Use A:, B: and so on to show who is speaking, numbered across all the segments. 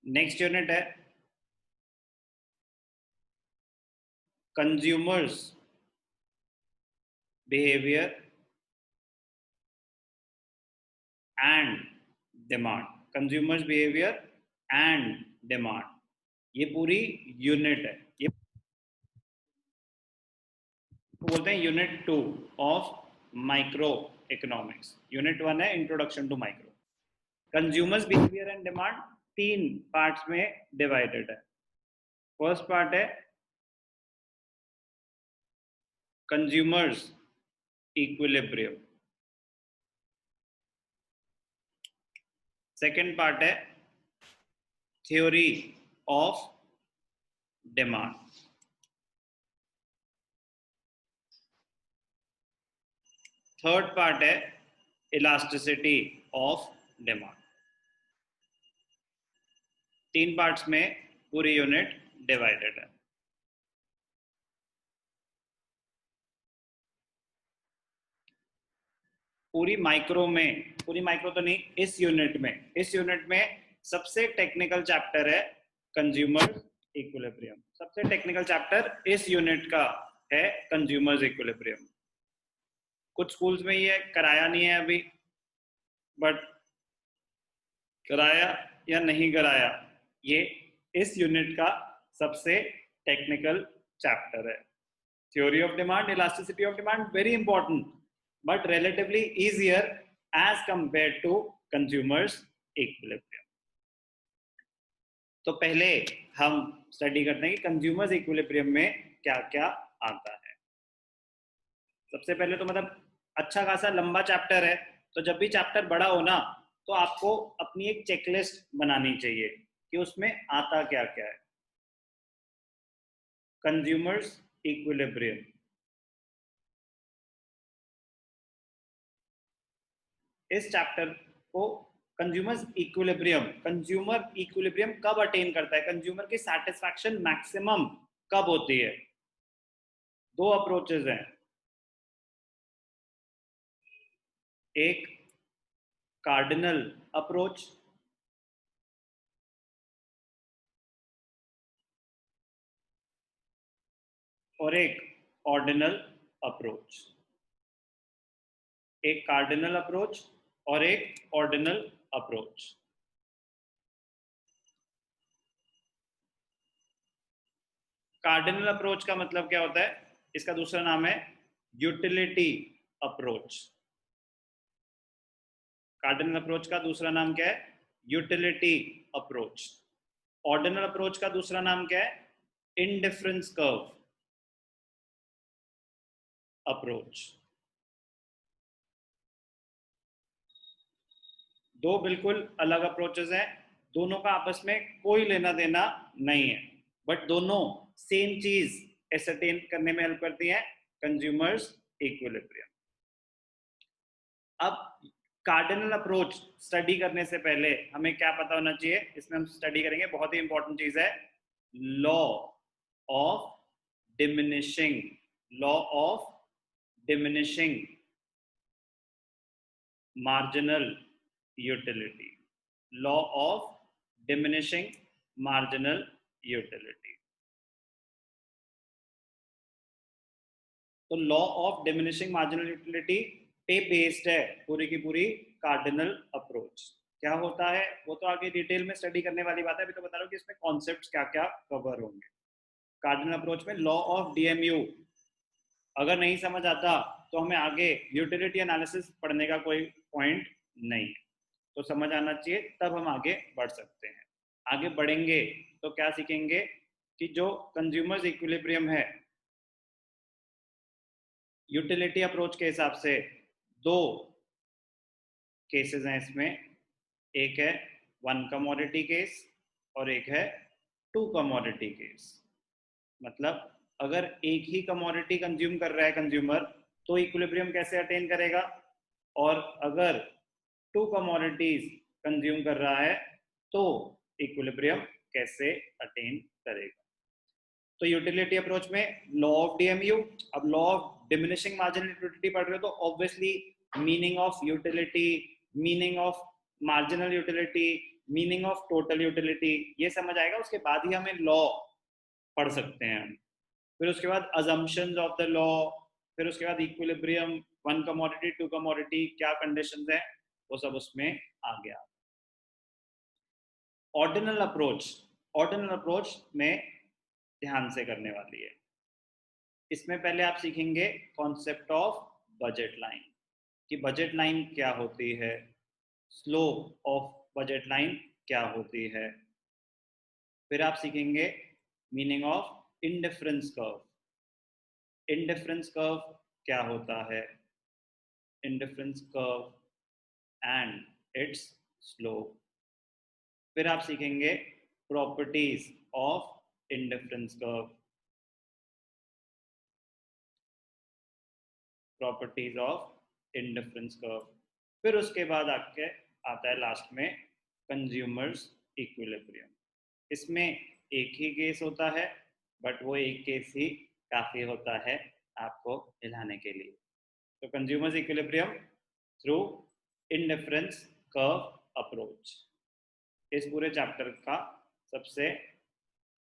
A: Next unit है consumers behaviour and demand. Consumers behaviour and demand, ये पूरी unit है। ये बोलते हैं unit 2 of micro economics. Unit 1 है introduction to micro. Consumers behaviour and demand 3 parts में डिवाइडेड है। फर्स्ट पार्ट है कंज्यूमर्स इक्विलिब्रियम। सेकेंड पार्ट है theory of demand. Third part है इलास्टिसिटी ऑफ डिमांड। 3 पार्ट्स में पूरी यूनिट डिवाइडेड है। पूरी माइक्रो तो नहीं, इस यूनिट में सबसे टेक्निकल चैप्टर है कंज्यूमर इक्विलिब्रियम। सबसे टेक्निकल चैप्टर इस यूनिट का है कंज्यूमर्स इक्विलिब्रियम। कुछ स्कूल्स में ये कराया नहीं है अभी, बट कराया या नहीं कराया, ये इस यूनिट का सबसे टेक्निकल चैप्टर है। Theory of demand, elasticity of demand, very important but relatively easier as compared to consumers equilibrium। तो पहले हम स्टडी करते हैं कि कंज्यूमर्स इक्विलिब्रियम में क्या क्या आता है। सबसे पहले तो मतलब अच्छा खासा लंबा चैप्टर है, तो जब भी चैप्टर बड़ा हो ना, तो आपको अपनी एक चेकलिस्ट बनानी चाहिए कि उसमें आता क्या क्या है। कंज्यूमर्स इक्विलिब्रियम, इस चैप्टर को कंज्यूमर इक्विलिब्रियम कब अटेन करता है, कंज्यूमर की सैटिस्फैक्शन मैक्सिमम कब होती है। 2 अप्रोचेस हैं, एक कार्डिनल अप्रोच और एक ऑर्डिनल अप्रोच। एक कार्डिनल अप्रोच और एक ऑर्डिनल अप्रोच। कार्डिनल अप्रोच का मतलब क्या होता है, इसका दूसरा नाम है यूटिलिटी अप्रोच। कार्डिनल अप्रोच का दूसरा नाम क्या है, यूटिलिटी अप्रोच। ऑर्डिनल अप्रोच का दूसरा नाम क्या है, इंडिफरेंस कर्व अप्रोच। 2 बिल्कुल अलग अप्रोचेस हैं, दोनों का आपस में कोई लेना देना नहीं है, बट दोनों सेम चीज एसरटेन करने में हेल्प करती हैं, कंज्यूमर्स इक्विलिब्रियम। अब कार्डिनल अप्रोच स्टडी करने से पहले हमें क्या पता होना चाहिए, इसमें हम स्टडी करेंगे, बहुत ही इंपॉर्टेंट चीज है, law of diminishing marginal utility. Law of diminishing marginal utility. तो law of diminishing marginal utility पे बेस्ड है पूरी की पूरी कार्डिनल अप्रोच। क्या होता है वो तो आगे डिटेल में स्टडी करने वाली बात है, अभी तो बता रहा हूँ कि इसमें कॉन्सेप्ट्स क्या क्या कवर होंगे। कार्डिनल अप्रोच में लॉ ऑफ डीएमयू अगर नहीं समझ आता तो हमें आगे यूटिलिटी एनालिसिस पढ़ने का कोई पॉइंट नहीं है, तो समझ आना चाहिए, तब हम आगे बढ़ सकते हैं। आगे बढ़ेंगे तो क्या सीखेंगे कि जो कंज्यूमर्स इक्विलिब्रियम है, यूटिलिटी अप्रोच के हिसाब से 2 केसेस हैं इसमें, एक है 1 कमोडिटी केस और एक है 2 कमोडिटी केस। मतलब अगर एक ही कमोडिटी कंज्यूम कर रहा है कंज्यूमर तो इक्विलिब्रियम कैसे अटेन करेगा, और अगर 2 कमोडिटीज कंज्यूम कर रहा है तो इक्विलिब्रियम कैसे अटेन करेगा। तो यूटिलिटी अप्रोच में लॉ ऑफ डीएमयू, अब law of diminishing marginal utility पढ़ रहे हो तो obviously meaning of utility, meaning of marginal utility, meaning of total utility, ये समझ आएगा, उसके बाद ही हमें लॉ पढ़ सकते हैं। फिर उसके बाद अजम्पशंस ऑफ द लॉ, फिर उसके बाद equilibrium, one commodity two commodity, क्या कंडीशंस है, वो सब उसमें आ गया। ऑर्डिनल अप्रोच, ऑर्डिनल अप्रोच में ध्यान से करने वाली है। इसमें पहले आप सीखेंगे कॉन्सेप्ट ऑफ बजट लाइन, कि बजट लाइन क्या होती है, स्लोप ऑफ बजट लाइन क्या होती है। फिर आप सीखेंगे meaning of indifference curve, indifference curve क्या होता है, indifference curve and it's slope. फिर आप सीखेंगे properties of indifference curve, properties of indifference curve. फिर उसके बाद आपके आता है लास्ट में कंज्यूमर्स इक्विलिब्रियम। इसमें एक ही केस होता है, बट वो एक केस ही काफी होता है आपको हिलाने के लिए। तो consumers equilibrium through indifference curve approach, इस पूरे चैप्टर का सबसे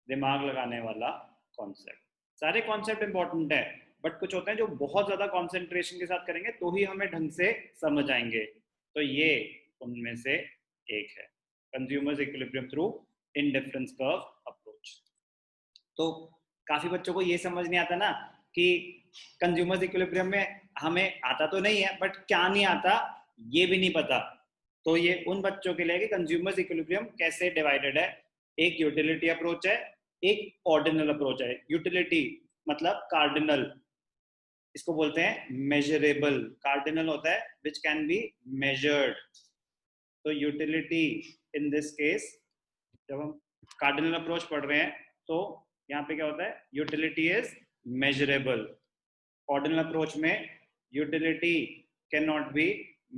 A: दिमाग लगाने वाला कॉन्सेप्ट। सारे कॉन्सेप्ट इंपॉर्टेंट है, बट कुछ होते हैं जो बहुत ज्यादा कॉन्सेंट्रेशन के साथ करेंगे तो ही हमें ढंग से समझ आएंगे, तो ये उनमें से एक है, consumers equilibrium through indifference curve approach. तो काफी बच्चों को ये समझ नहीं आता ना कि कंज्यूमर्स इक्विलिब्रियम में हमें आता तो नहीं है, बट क्या नहीं आता ये भी नहीं पता। तो ये उन बच्चों के लिए कि कंज्यूमर्स इक्विलिब्रियम कैसे डिवाइडेड है, एक यूटिलिटी अप्रोच है, एक ऑर्डिनल अप्रोच है। यूटिलिटी मतलब कार्डिनल, इसको बोलते हैं मेजरेबल, कार्डिनल होता है विच कैन बी मेजर्ड। तो यूटिलिटी इन दिस केस, जब हम कार्डिनल अप्रोच पढ़ रहे हैं तो यहाँ पे क्या होता है, utility is measurable. Ordinal approach में utility can not be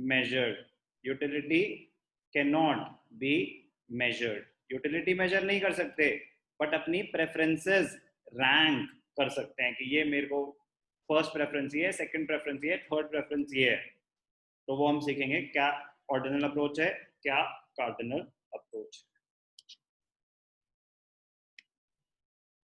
A: measured, utility can not be measured. Utility measure नहीं कर सकते, बट अपनी प्रेफरेंसेस रैंक कर सकते हैं कि ये मेरे को फर्स्ट प्रेफरेंस ये है, सेकंड प्रेफरेंस ये है, थर्ड प्रेफरेंस ये है। तो वो हम सीखेंगे क्या ऑर्डिनल अप्रोच है, क्या कार्डिनल अप्रोच है।